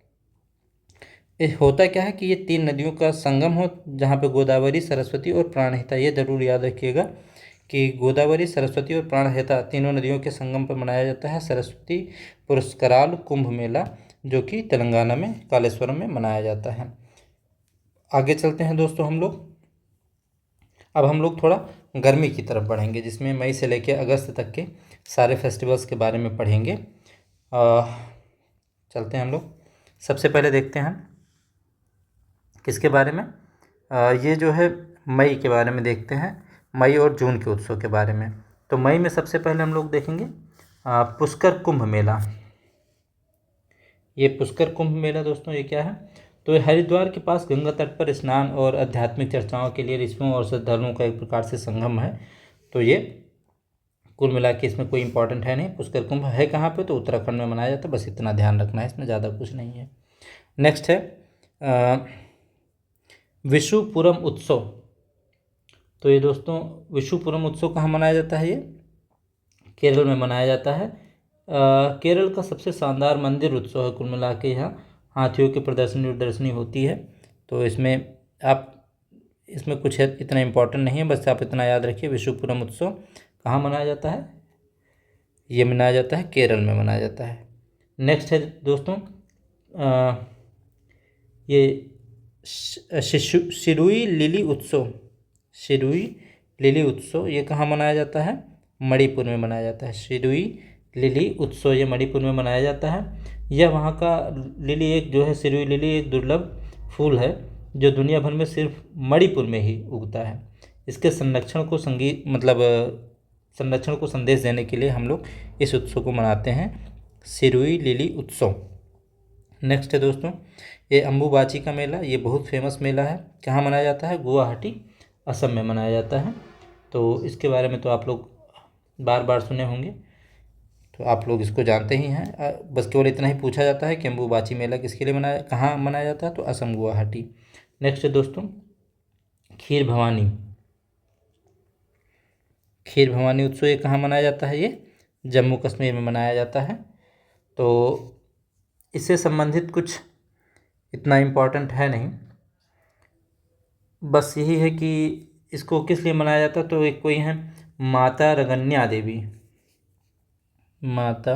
ये होता क्या है कि ये 3 नदियों का संगम हो, जहाँ पे गोदावरी, सरस्वती और प्राणहिता, ये जरूर याद रखिएगा कि गोदावरी, सरस्वती और प्राणहिता तीनों नदियों के संगम पर मनाया जाता है सरस्वती पुष्कराल कुंभ मेला, जो कि तेलंगाना में कालेश्वरम में मनाया जाता है। आगे चलते हैं दोस्तों हम लोग। अब हम लोग थोड़ा गर्मी की तरफ बढ़ेंगे, जिसमें मई से लेकर अगस्त तक के सारे फेस्टिवल्स के बारे में पढ़ेंगे। चलते हैं हम लोग। सबसे पहले देखते हैं किसके बारे में, ये जो है मई के बारे में देखते हैं, मई और जून के उत्सव के बारे में। तो मई में सबसे पहले हम लोग देखेंगे पुष्कर कुंभ मेला। ये पुष्कर कुंभ मेला दोस्तों ये क्या है, तो ये हरिद्वार के पास गंगा तट पर स्नान और आध्यात्मिक चर्चाओं के लिए ऋषियों और श्रद्धालुओं का एक प्रकार से संगम है। तो ये कुल मिला के इसमें कोई इंपॉर्टेंट है नहीं। पुष्कर कुंभ है कहाँ पे, तो उत्तराखंड में मनाया जाता है, बस इतना ध्यान रखना है, इसमें ज़्यादा कुछ नहीं है। नेक्स्ट है विषुपुरम उत्सव। तो ये दोस्तों विषुपुरम उत्सव कहाँ मनाया जाता है, ये केरल में मनाया जाता है। केरल का सबसे शानदार मंदिर उत्सव है कुल मिला के। यहाँ हाथियों की प्रदर्शनी होती है। तो इसमें कुछ है इतना इम्पोर्टेंट नहीं है, बस आप इतना याद रखिए, विषुपुरम उत्सव कहाँ मनाया जाता है, ये मनाया जाता है केरल में मनाया जाता है। नेक्स्ट है दोस्तों ये सिरुई लिली उत्सव। सिरुई लिली उत्सव ये कहाँ मनाया जाता है? मणिपुर में मनाया जाता है। सिरुई लिली उत्सव ये मणिपुर में मनाया जाता है। यह वहाँ का लिली एक जो है, सिरुई लिली एक दुर्लभ फूल है जो दुनिया भर में सिर्फ मणिपुर में ही उगता है। इसके संरक्षण को संरक्षण को संदेश देने के लिए हम लोग इस उत्सव को मनाते हैं, सिरुई लिली उत्सव। नेक्स्ट है दोस्तों ये अम्बुबाची का मेला। ये बहुत फेमस मेला है। कहाँ मनाया जाता है? गुवाहाटी, असम में मनाया जाता है। तो इसके बारे में तो आप लोग बार बार सुने होंगे, तो आप लोग इसको जानते ही हैं। बस केवल इतना ही पूछा जाता है कि अम्बुबाची मेला किसके लिए कहाँ मनाया जाता है? तो असम, गुवाहाटी। नेक्स्ट है दोस्तों खीर भवानी। खीर भवानी उत्सव ये कहाँ मनाया जाता है? ये जम्मू कश्मीर में मनाया जाता है। तो इससे संबंधित कुछ इतना इम्पोर्टेंट है नहीं, बस यही है कि इसको किस लिए मनाया जाता है। तो एक कोई है माता रगन्या देवी, माता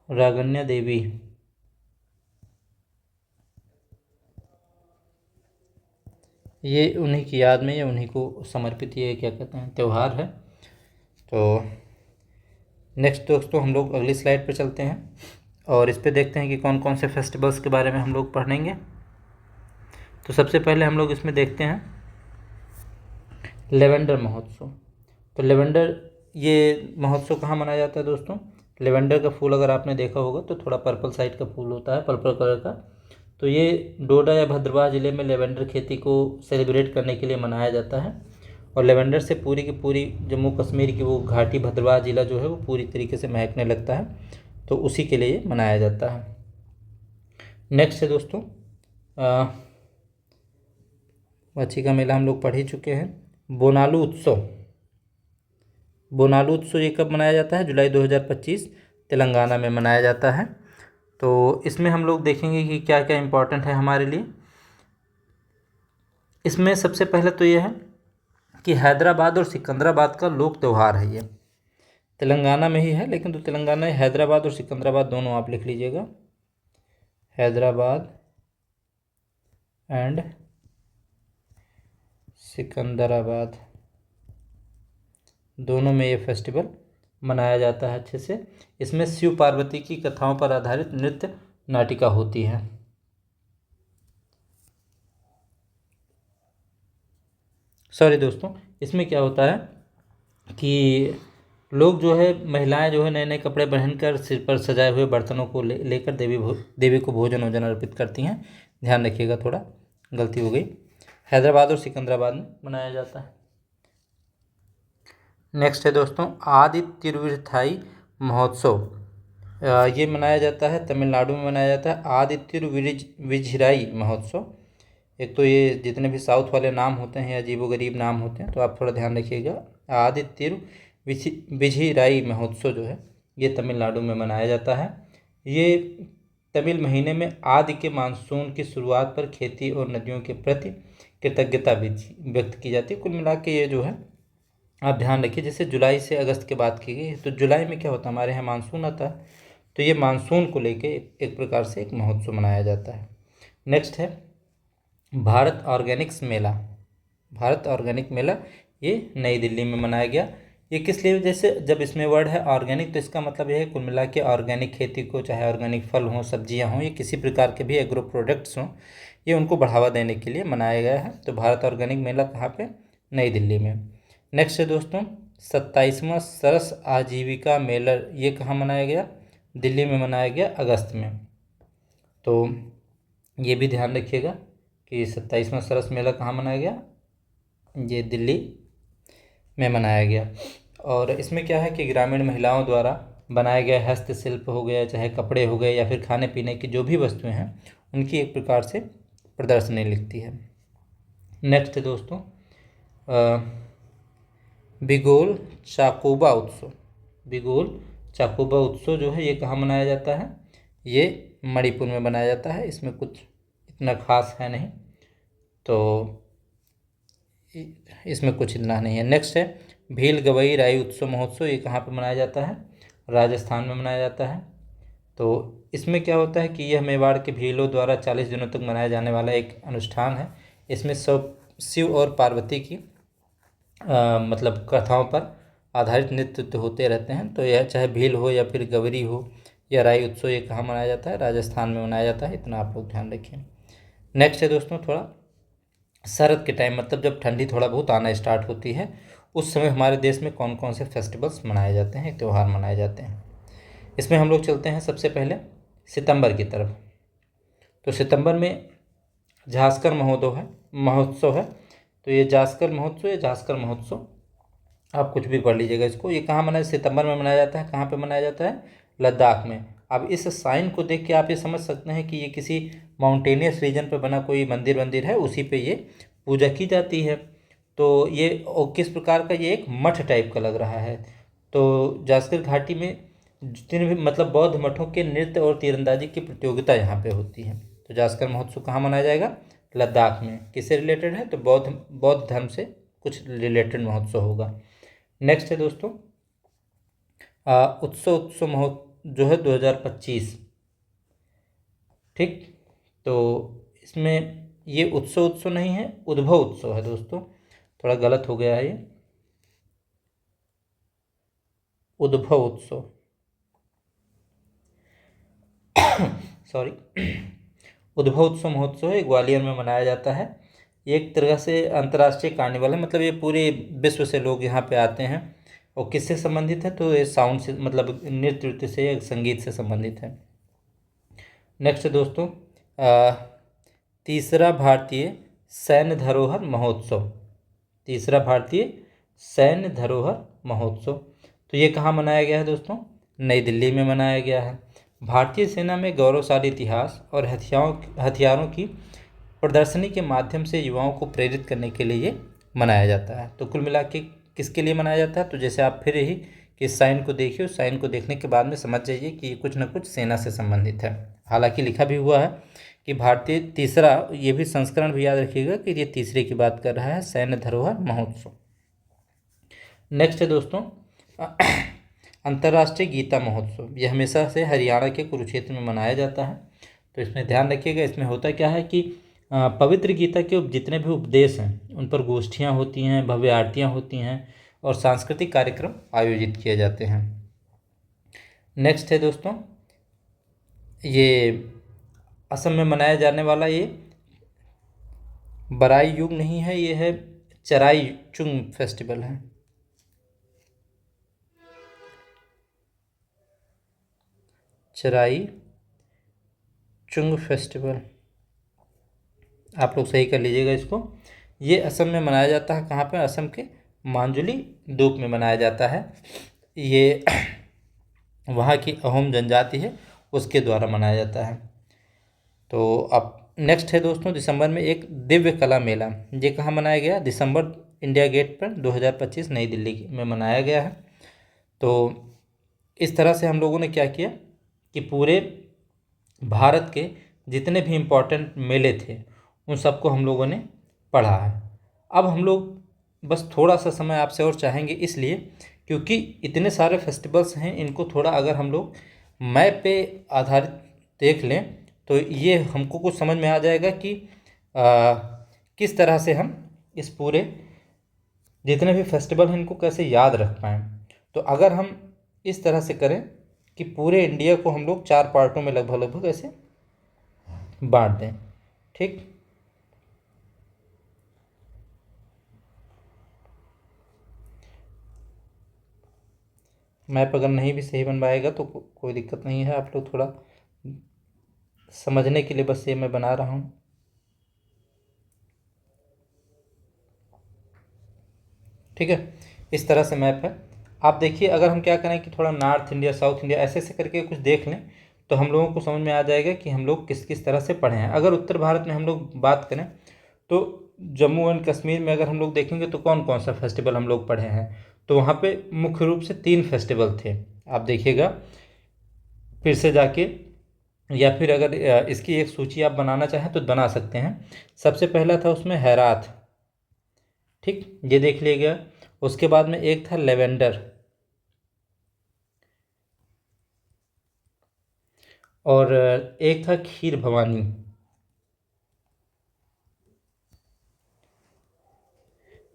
रागन्या देवी, ये उन्हीं की याद में या उन्हीं को समर्पित ये क्या कहते हैं त्यौहार है। तो नेक्स्ट दोस्तों हम लोग अगली स्लाइड पर चलते हैं और इस पे देखते हैं कि कौन कौन से फेस्टिवल्स के बारे में हम लोग पढ़ेंगे। तो सबसे पहले हम लोग इसमें देखते हैं लेवेंडर महोत्सव। तो लेवेंडर ये महोत्सव कहाँ मनाया जाता है दोस्तों? लेवेंडर का फूल अगर आपने देखा होगा तो थोड़ा पर्पल साइड का फूल होता है, पर्पल कलर का। तो ये डोडा या भद्रवाह ज़िले में लेवेंडर खेती को सेलिब्रेट करने के लिए मनाया जाता है। और लेवेंडर से पूरी की पूरी जम्मू कश्मीर की वो घाटी भद्रवाह ज़िला जो है वो पूरी तरीके से महकने लगता है। तो उसी के लिए मनाया जाता है। नेक्स्ट है दोस्तों वाची का मेला हम लोग पढ़ ही चुके हैं। बोनालू उत्सव। बोनालू उत्सव ये कब मनाया जाता है? जुलाई 2025 तेलंगाना में मनाया जाता है। तो इसमें हम लोग देखेंगे कि क्या क्या इम्पोर्टेंट है हमारे लिए। इसमें सबसे पहले तो ये है कि हैदराबाद और सिकंदराबाद का लोक त्यौहार है। ये तेलंगाना में ही है, लेकिन तो तेलंगाना हैदराबाद और सिकंदराबाद दोनों आप लिख लीजिएगा, हैदराबाद एंड सिकंदराबाद दोनों में ये फेस्टिवल मनाया जाता है अच्छे से। इसमें शिव पार्वती की कथाओं पर आधारित नृत्य नाटिका होती है। सॉरी दोस्तों, इसमें क्या होता है कि लोग जो है, महिलाएं जो है नए नए कपड़े पहनकर सिर पर सजाए हुए बर्तनों को लेकर देवी को भोजन वोजन अर्पित करती हैं। ध्यान रखिएगा, थोड़ा गलती हो गई। हैदराबाद और सिकंदराबाद में मनाया जाता है। नेक्स्ट है दोस्तों आदित्य तिरुविथाई महोत्सव। ये मनाया जाता है तमिलनाडु में मनाया जाता है, आदित्य विजिराई महोत्सव। एक तो ये जितने भी साउथ वाले नाम होते हैं अजीबोगरीब नाम होते हैं, तो आप थोड़ा ध्यान रखिएगा। आदित्य विजिराई महोत्सव जो है ये तमिलनाडु में मनाया जाता है। ये तमिल महीने में आदि के मानसून की शुरुआत पर खेती और नदियों के प्रति कृतज्ञता व्यक्त की जाती है। कुल मिला के ये जो है आप ध्यान रखिए, जैसे जुलाई से अगस्त की बात की गई, तो जुलाई में क्या होता है, हमारे यहाँ मानसून आता है। तो ये मानसून को लेके एक प्रकार से एक महोत्सव मनाया जाता है। नेक्स्ट है भारत ऑर्गेनिक्स मेला। भारत ऑर्गेनिक मेला ये नई दिल्ली में मनाया गया। ये किस लिए? जैसे जब इसमें वर्ड है ऑर्गेनिक, तो इसका मतलब यह है कुल मिला के ऑर्गेनिक खेती को, चाहे ऑर्गेनिक फल हों, सब्जियां हों, या किसी प्रकार के भी एग्रो प्रोडक्ट्स हों, ये उनको बढ़ावा देने के लिए मनाया गया है। तो भारत ऑर्गेनिक मेला कहाँ पे? नई दिल्ली में। नेक्स्ट है दोस्तों 27वां सरस आजीविका मेला। ये कहाँ मनाया गया? दिल्ली में मनाया गया अगस्त में। तो ये भी ध्यान रखिएगा कि 27वां सरस मेला कहाँ मनाया गया? ये दिल्ली में मनाया गया। और इसमें क्या है कि ग्रामीण महिलाओं द्वारा बनाए गए हस्तशिल्प हो गया, चाहे कपड़े हो गए, या फिर खाने पीने की जो भी वस्तुएं हैं, उनकी एक प्रकार से प्रदर्शनी लिखती है। नेक्स्ट है दोस्तों बिगोल चाकोबा उत्सव। बिगोल चाकोबा उत्सव जो है ये कहाँ मनाया जाता है? ये मणिपुर में मनाया जाता है। इसमें कुछ इतना खास है नहीं, तो इसमें कुछ इतना नहीं है। नेक्स्ट है भील गवई राई उत्सव महोत्सव ये कहाँ पे मनाया जाता है? राजस्थान में मनाया जाता है। तो इसमें क्या होता है कि यह मेवाड़ के भीलों द्वारा 40 दिनों तक मनाया जाने वाला एक अनुष्ठान है। इसमें सब शिव और पार्वती की मतलब कथाओं पर आधारित नृत्य होते रहते हैं। तो यह चाहे भील हो या फिर गवरी हो या राई उत्सव, ये कहाँ मनाया जाता है? राजस्थान में मनाया जाता है। इतना आप लोग ध्यान रखें। नेक्स्ट है दोस्तों, थोड़ा शरद के टाइम, मतलब जब ठंडी थोड़ा बहुत आना स्टार्ट होती है, उस समय हमारे देश में कौन कौन से फेस्टिवल्स मनाए जाते हैं, त्यौहार मनाए जाते हैं। इसमें हम लोग चलते हैं सबसे पहले सितंबर की तरफ। तो सितंबर में झांसकर महोत्सव है। तो ये जास्कर महोत्सव या झांसकर महोत्सव, आप कुछ भी पढ़ लीजिएगा इसको। ये कहाँ मनाया? सितंबर में मनाया जाता है। कहाँ पे मनाया जाता है? लद्दाख में। अब इस साइन को देख के आप ये समझ सकते हैं कि ये किसी माउंटेनियस रीजन पे बना कोई मंदिर है, उसी पे ये पूजा की जाती है। तो ये किस प्रकार का? ये एक मठ टाइप का लग रहा है। तो जास्कर घाटी में जितने भी मतलब बौद्ध मठों के नृत्य और तीरंदाजी की प्रतियोगिता यहाँ पे होती है। तो जास्कर महोत्सव कहाँ मनाया जाएगा? लद्दाख में। किससे रिलेटेड है? तो बौद्ध धर्म से कुछ रिलेटेड महोत्सव होगा। नेक्स्ट है दोस्तों उत्सव महोत्सव जो है 2025। ठीक, तो इसमें ये उत्सव नहीं है, उद्भव उत्सव है दोस्तों। थोड़ा गलत हो गया है ये, उद्भव उत्सव सॉरी उद्भव उत्सव महोत्सव है, ग्वालियर में मनाया जाता है। ये एक तरह से अंतर्राष्ट्रीय कार्निवल है, मतलब ये पूरे विश्व से लोग यहाँ पे आते हैं। और किससे संबंधित है? तो ये साउंड से, मतलब नृत्य से या संगीत से संबंधित है। नेक्स्ट दोस्तों तीसरा भारतीय सैन्य धरोहर महोत्सव। तीसरा भारतीय सैन्य धरोहर महोत्सव, तो ये कहाँ मनाया गया है दोस्तों? नई दिल्ली में मनाया गया है। भारतीय सेना में गौरवशाली इतिहास और हथियारों की प्रदर्शनी के माध्यम से युवाओं को प्रेरित करने के लिए ये मनाया जाता है। तो कुल मिला के किसके लिए मनाया जाता है? तो जैसे आप फिर ही कि इस साइन को देखिए, उस साइन को देखने के बाद में समझ जाइए कि ये कुछ न कुछ सेना से संबंधित है। हालांकि लिखा भी हुआ है कि भारतीय तीसरा, ये भी संस्करण भी याद रखिएगा कि ये तीसरे की बात कर रहा है, सैन्य धरोहर महोत्सव। नेक्स्ट है दोस्तों अंतर्राष्ट्रीय गीता महोत्सव। यह हमेशा से हरियाणा के कुरुक्षेत्र में मनाया जाता है। तो इसमें ध्यान रखिएगा, इसमें होता क्या है कि पवित्र गीता के जितने भी उपदेश हैं उन पर गोष्ठियाँ होती हैं, भव्य आरतियाँ होती हैं और सांस्कृतिक कार्यक्रम आयोजित किए जाते हैं। नेक्स्ट है दोस्तों, ये असम में मनाया जाने वाला ये बराई युग नहीं है, ये है चराई चुंग फेस्टिवल है। चराई चुंग फेस्टिवल, आप लोग सही कर लीजिएगा इसको। ये असम में मनाया जाता है। कहाँ पे? असम के मांजुली द्वीप में मनाया जाता है। ये वहाँ की अहोम जनजाति है, उसके द्वारा मनाया जाता है। तो अब नेक्स्ट है दोस्तों दिसंबर में एक दिव्य कला मेला। ये कहाँ मनाया गया? दिसंबर इंडिया गेट पर 2025 नई दिल्ली में मनाया गया है। तो इस तरह से हम लोगों ने क्या किया कि पूरे भारत के जितने भी इम्पोर्टेंट मेले थे उन सबको हम लोगों ने पढ़ा है। अब हम लोग बस थोड़ा सा समय आपसे और चाहेंगे, इसलिए क्योंकि इतने सारे फेस्टिवल्स हैं, इनको थोड़ा अगर हम लोग मैप पे आधारित देख लें तो ये हमको कुछ समझ में आ जाएगा कि किस तरह से हम इस पूरे जितने भी फेस्टिवल हैं इनको कैसे याद रख पाएँ। तो अगर हम इस तरह से करें कि पूरे इंडिया को हम लोग 4 पार्टों में लगभग ऐसे बांट दें। ठीक, मैप अगर नहीं भी सही बन पाएगा तो कोई दिक्कत नहीं है, आप लोग थोड़ा समझने के लिए बस ये मैं बना रहा हूँ। ठीक है, इस तरह से मैप है। आप देखिए, अगर हम क्या करें कि थोड़ा नॉर्थ इंडिया साउथ इंडिया ऐसे ऐसे करके कुछ देख लें तो हम लोगों को समझ में आ जाएगा कि हम लोग किस किस तरह से पढ़े हैं। अगर उत्तर भारत में हम लोग बात करें तो जम्मू एंड कश्मीर में अगर हम लोग देखेंगे तो कौन कौन सा फेस्टिवल हम लोग पढ़े हैं, तो वहाँ पे मुख्य रूप से 3 फेस्टिवल थे। आप देखिएगा फिर से जाके, या फिर अगर इसकी एक सूची आप बनाना चाहें तो बना सकते हैं। सबसे पहला था उसमें हैरात, ठीक, ये देख लिया गया। उसके बाद में एक था लेवेंडर, और एक था खीर भवानी।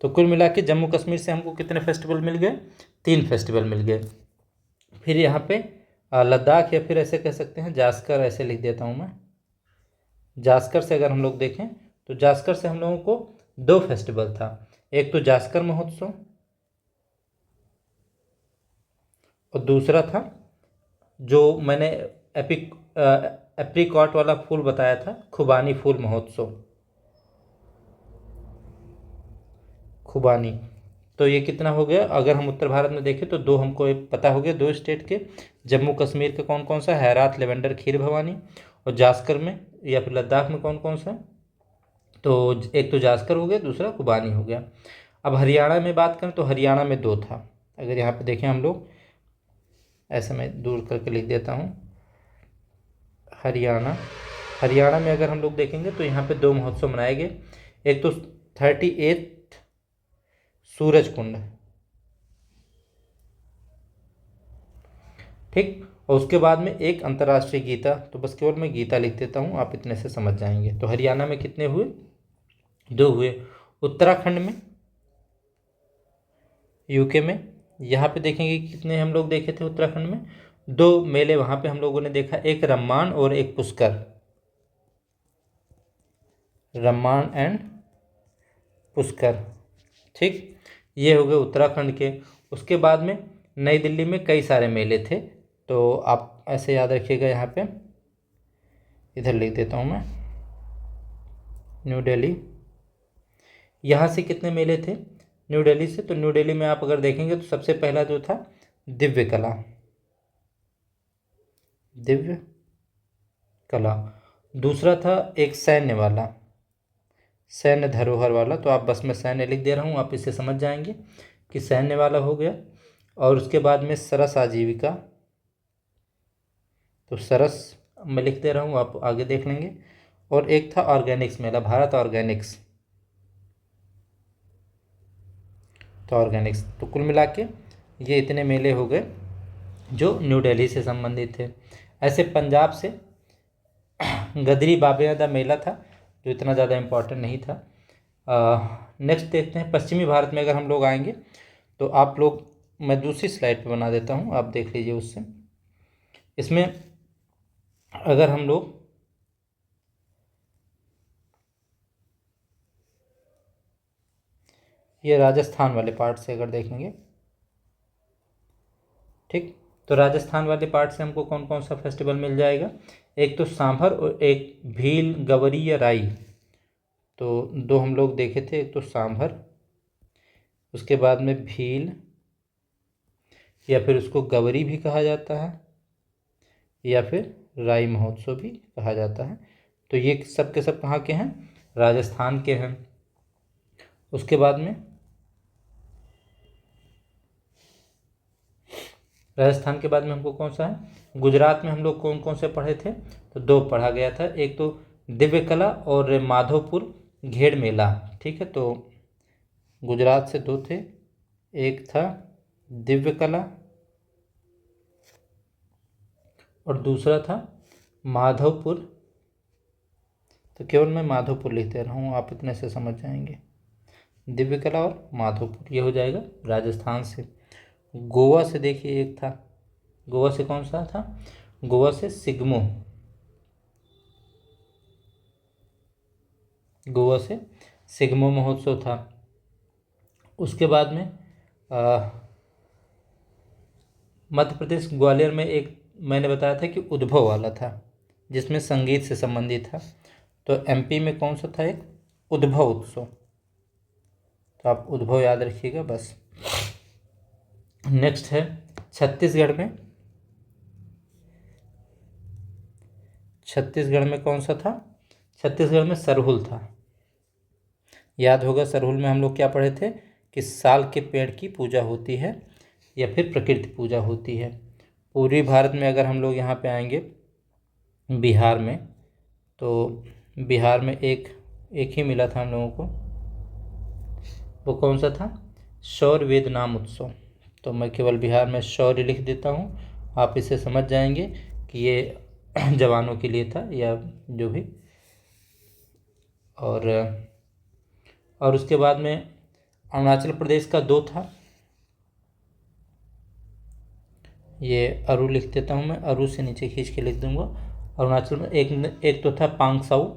तो कुल मिला के जम्मू कश्मीर से हमको कितने फेस्टिवल मिल गए? 3 फेस्टिवल मिल गए। फिर यहाँ पे लद्दाख, या फिर ऐसे कह सकते हैं जास्कर, ऐसे लिख देता हूँ मैं। जास्कर से अगर हम लोग देखें तो जास्कर से हम लोगों को 2 फेस्टिवल था। एक तो जास्कर महोत्सव, और दूसरा था जो मैंने एप्रिकॉट वाला फूल बताया था, खुबानी फूल महोत्सव, खुबानी। तो ये कितना हो गया? अगर हम उत्तर भारत में देखें तो 2 हमको पता हो गया, 2 स्टेट के। जम्मू कश्मीर के कौन कौन सा? हैरात, लेवेंडर, खीर भवानी। और जास्कर में या फिर लद्दाख में कौन कौन सा? तो एक तो जास्कर हो गया, दूसरा खुबानी हो गया। अब हरियाणा में बात करें तो हरियाणा में 2 था। अगर यहाँ पे देखें हम लोग, ऐसे मैं दूर करके लिख देता हूँ, हरियाणा। हरियाणा में अगर हम लोग देखेंगे तो यहाँ पे 2 महोत्सव मनाए गए। एक तो 38 सूरज कुंड, ठीक। और उसके बाद में एक अंतर्राष्ट्रीय गीता। तो बस केवल मैं गीता लिख देता हूँ, आप इतने से समझ जाएंगे। तो हरियाणा में कितने हुए? 2 हुए। उत्तराखंड में, यूके में, यहाँ पे देखेंगे कितने हम लोग देखे थे उत्तराखंड में? 2 मेले वहाँ पे हम लोगों ने देखा, एक रम्मान और एक पुष्कर, रम्मान एंड पुष्कर, ठीक। ये हो गए उत्तराखंड के। उसके बाद में नई दिल्ली में कई सारे मेले थे, तो आप ऐसे याद रखिएगा। यहाँ पे इधर लिख देता हूँ मैं, न्यू दिल्ली। यहाँ से कितने मेले थे न्यू दिल्ली से? तो न्यू दिल्ली में आप अगर देखेंगे तो सबसे पहला जो था दिव्य कला, दिव्य कला। दूसरा था एक सैन्य वाला, सैन्य धरोहर वाला। तो आप बस मैं सैन्य लिख दे रहा हूँ, आप इसे समझ जाएंगे कि सैन्य वाला हो गया। और उसके बाद में सरस आजीविका, तो सरस मैं लिख दे रहा हूँ, आप आगे देख लेंगे। और एक था ऑर्गेनिक्स मेला, भारत ऑर्गेनिक्स, तो ऑर्गेनिक्स। तो कुल मिला के ये इतने मेले हो गए जो न्यू दिल्ली से संबंधित थे। ऐसे पंजाब से गदरी बाबा मेला था, जो इतना ज़्यादा इम्पोर्टेंट नहीं था। नेक्स्ट देखते हैं पश्चिमी भारत में। अगर हम लोग आएंगे तो आप लोग, मैं दूसरी स्लाइड पे बना देता हूँ, आप देख लीजिए उससे। इसमें अगर हम लोग ये राजस्थान वाले पार्ट से अगर देखेंगे, ठीक। तो राजस्थान वाले पार्ट से हमको कौन कौन सा फेस्टिवल मिल जाएगा? एक तो सांभर और एक भील, गवरी या राई। तो 2 हम लोग देखे थे, एक तो सांभर, उसके बाद में भील, या फिर उसको गवरी भी कहा जाता है, या फिर राई महोत्सव भी कहा जाता है। तो ये सब के सब कहाँ के हैं? राजस्थान के हैं। उसके बाद में राजस्थान के बाद में हमको कौन सा है? गुजरात में हम लोग कौन कौन से पढ़े थे? तो 2 पढ़ा गया था, एक तो दिव्य कला और माधोपुर घेड़ मेला, ठीक है। तो गुजरात से 2 थे, एक था दिव्य कला और दूसरा था माधवपुर। तो केवल मैं माधोपुर लिख दे रहा हूँ, आप इतने से समझ जाएंगे। दिव्य कला और माधोपुर, ये हो जाएगा राजस्थान से। गोवा से देखिए एक था, गोवा से कौन सा था? गोवा से सिग्मो, गोवा से सिग्मो महोत्सव था। उसके बाद में मध्य प्रदेश ग्वालियर में एक मैंने बताया था कि उद्भव वाला था, जिसमें संगीत से संबंधित था। तो एमपी में कौन सा था? एक उद्भव उत्सव। तो आप उद्भव याद रखिएगा बस। नेक्स्ट है छत्तीसगढ़ में। छत्तीसगढ़ में कौन सा था? छत्तीसगढ़ में सरहुल था। याद होगा सरहुल में हम लोग क्या पढ़े थे कि साल के पेड़ की पूजा होती है या फिर प्रकृति पूजा होती है। पूर्वी भारत में अगर हम लोग यहाँ पे आएंगे बिहार में, तो बिहार में एक ही मिला था हम लोगों को, वो कौन सा था? शौर्य वेद नाम उत्सव। तो मैं केवल बिहार में शौर्य लिख देता हूँ, आप इसे समझ जाएंगे कि ये जवानों के लिए था या जो भी। और उसके बाद में अरुणाचल प्रदेश का 2 था, ये अरु लिख देता हूँ मैं, अरु से नीचे खींच के लिख दूंगा। अरुणाचल में एक तो था पांगसाऊ,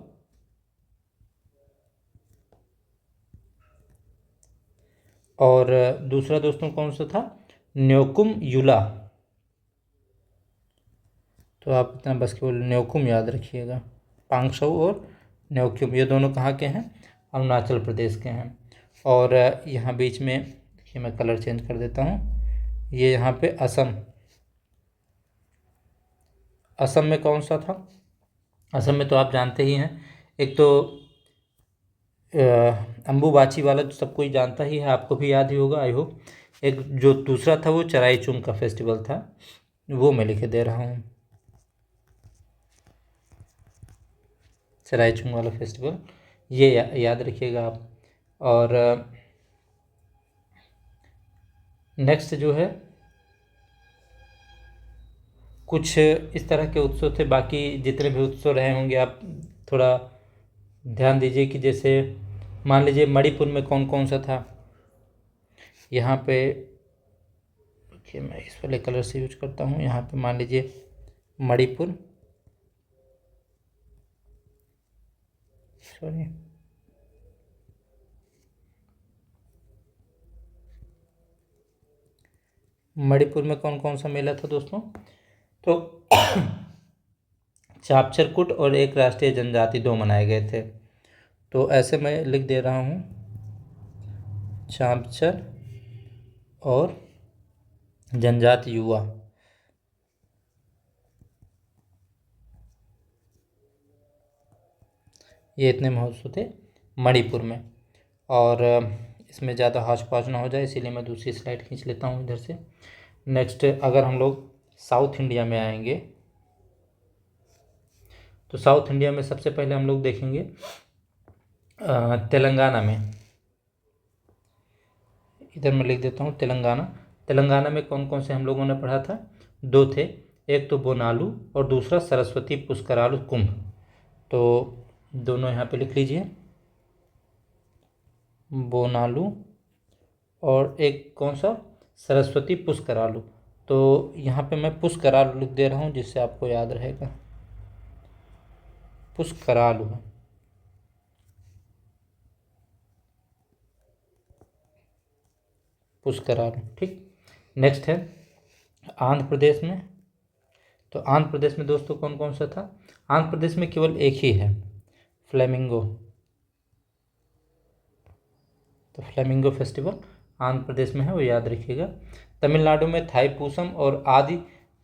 और दूसरा दोस्तों कौन सा था, न्योकुम युला। तो आप इतना बस केवल न्योकुम याद रखिएगा। पांगसाऊ और न्योकुम ये दोनों कहाँ के हैं, अरुणाचल प्रदेश के हैं। और यहाँ बीच में देखिए मैं कलर चेंज कर देता हूँ, ये यहाँ पे असम में कौन सा था, असम में तो आप जानते ही हैं, एक तो अम्बुबाची वाला तो सब कोई जानता ही है, आपको भी याद ही होगा आई होप। एक जो दूसरा था वो चराईचुंग का फेस्टिवल था, वो मैं लिख दे रहा हूँ, चराईचुंग वाला फेस्टिवल, ये याद रखिएगा आप। और नेक्स्ट जो है कुछ इस तरह के उत्सव थे, बाकी जितने भी उत्सव रहे होंगे आप थोड़ा ध्यान दीजिए कि जैसे मान लीजिए मणिपुर में कौन कौन सा था। यहाँ पे देखिए मैं इस वाले कलर से यूज करता हूँ, यहाँ पे मान लीजिए मणिपुर, सॉरी मणिपुर में कौन कौन सा मेला था दोस्तों, तो चापचरकुट और एक राष्ट्रीय जनजाति 2 मनाए गए थे। तो ऐसे मैं लिख दे रहा हूँ, चापचर और जनजाति युवा, ये इतने महोत्सव थे मणिपुर में। और इसमें ज़्यादा हाश पाश ना हो जाए इसीलिए मैं दूसरी स्लाइड खींच लेता हूँ इधर से। नेक्स्ट अगर हम लोग साउथ इंडिया में आएंगे तो साउथ इंडिया में सबसे पहले हम लोग देखेंगे तेलंगाना में, इधर मैं लिख देता हूँ तेलंगाना में कौन कौन से हम लोगों ने पढ़ा था, 2 थे, एक तो बोनालू और दूसरा सरस्वती पुष्करालु कुंभ। तो दोनों यहाँ पे लिख लीजिए, बोनालू और एक कौन सा, सरस्वती पुष्करालु। तो यहाँ पे मैं पुष्करालु लिख दे रहा हूँ जिससे आपको याद रहेगा, पुष्करालु, पुष्करालु, ठीक। नेक्स्ट है आंध्र प्रदेश में, तो आंध्र प्रदेश में दोस्तों कौन कौन सा था, आंध्र प्रदेश में केवल एक ही है, फ्लेमिंगो। तो फ्लेमिंगो फेस्टिवल आंध्र प्रदेश में है, वो याद रखिएगा। तमिलनाडु में थाईपूसम और आदि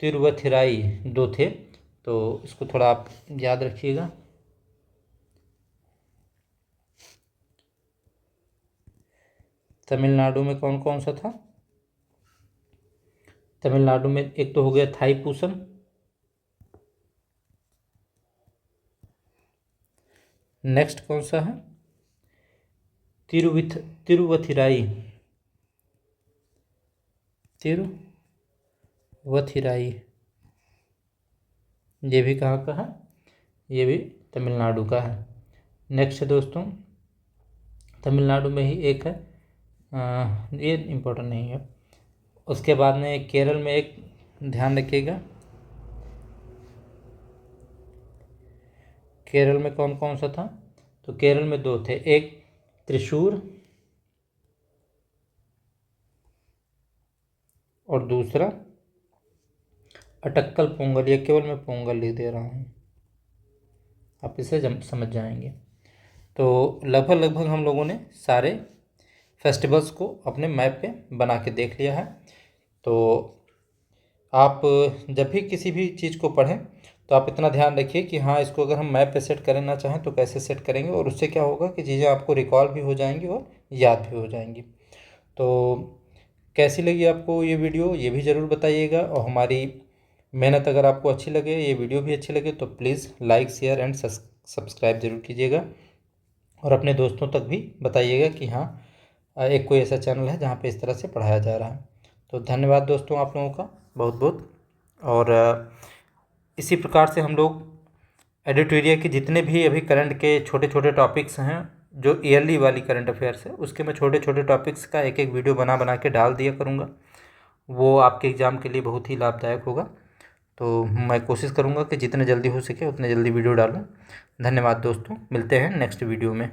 तिरुवथिराई 2 थे, तो इसको थोड़ा आप याद रखिएगा। तमिलनाडु में कौन कौन सा था, तमिलनाडु में एक तो हो गया थाईपूसम, नेक्स्ट कौन सा है, तिरुवथिराई, ये भी कहाँ का है, ये भी तमिलनाडु का है। नेक्स्ट दोस्तों तमिलनाडु में ही एक है, ये इम्पोर्टेंट नहीं है। उसके बाद में केरल में एक, ध्यान रखिएगा केरल में कौन कौन सा था, तो केरल में 2 थे, एक त्रिशूर और दूसरा अटक्कल पोंगल, ये केवल मैं पोंगल लिख दे रहा हूँ, आप इसे समझ जाएंगे। तो लगभग हम लोगों ने सारे फेस्टिवल्स को अपने मैप पे बना के देख लिया है। तो आप जब भी किसी भी चीज़ को पढ़ें तो आप इतना ध्यान रखिए कि हाँ इसको अगर हम मैप पे सेट करना चाहें तो कैसे सेट करेंगे, और उससे क्या होगा कि चीज़ें आपको रिकॉल भी हो जाएंगी और याद भी हो जाएंगी। तो कैसी लगी आपको ये वीडियो, ये भी ज़रूर बताइएगा, और हमारी मेहनत अगर आपको अच्छी लगे, ये वीडियो भी अच्छी लगे तो please like share and subscribe ज़रूर कीजिएगा, और अपने दोस्तों तक भी बताइएगा कि हाँ एक कोई ऐसा चैनल है जहाँ पे इस तरह से पढ़ाया जा रहा है। तो धन्यवाद दोस्तों आप लोगों का बहुत बहुत। और इसी प्रकार से हम लोग एडिटोरिया के जितने भी अभी करंट के छोटे छोटे टॉपिक्स हैं, जो ईयरली वाली करंट अफेयर्स है, उसके मैं छोटे छोटे टॉपिक्स का एक एक वीडियो बना बना के डाल दिया करूँगा। वो आपके एग्ज़ाम के लिए बहुत ही लाभदायक होगा। तो मैं कोशिश करूँगा कि जितने जल्दी हो सके उतने जल्दी वीडियो डालूँ। धन्यवाद दोस्तों, मिलते हैं नेक्स्ट वीडियो में।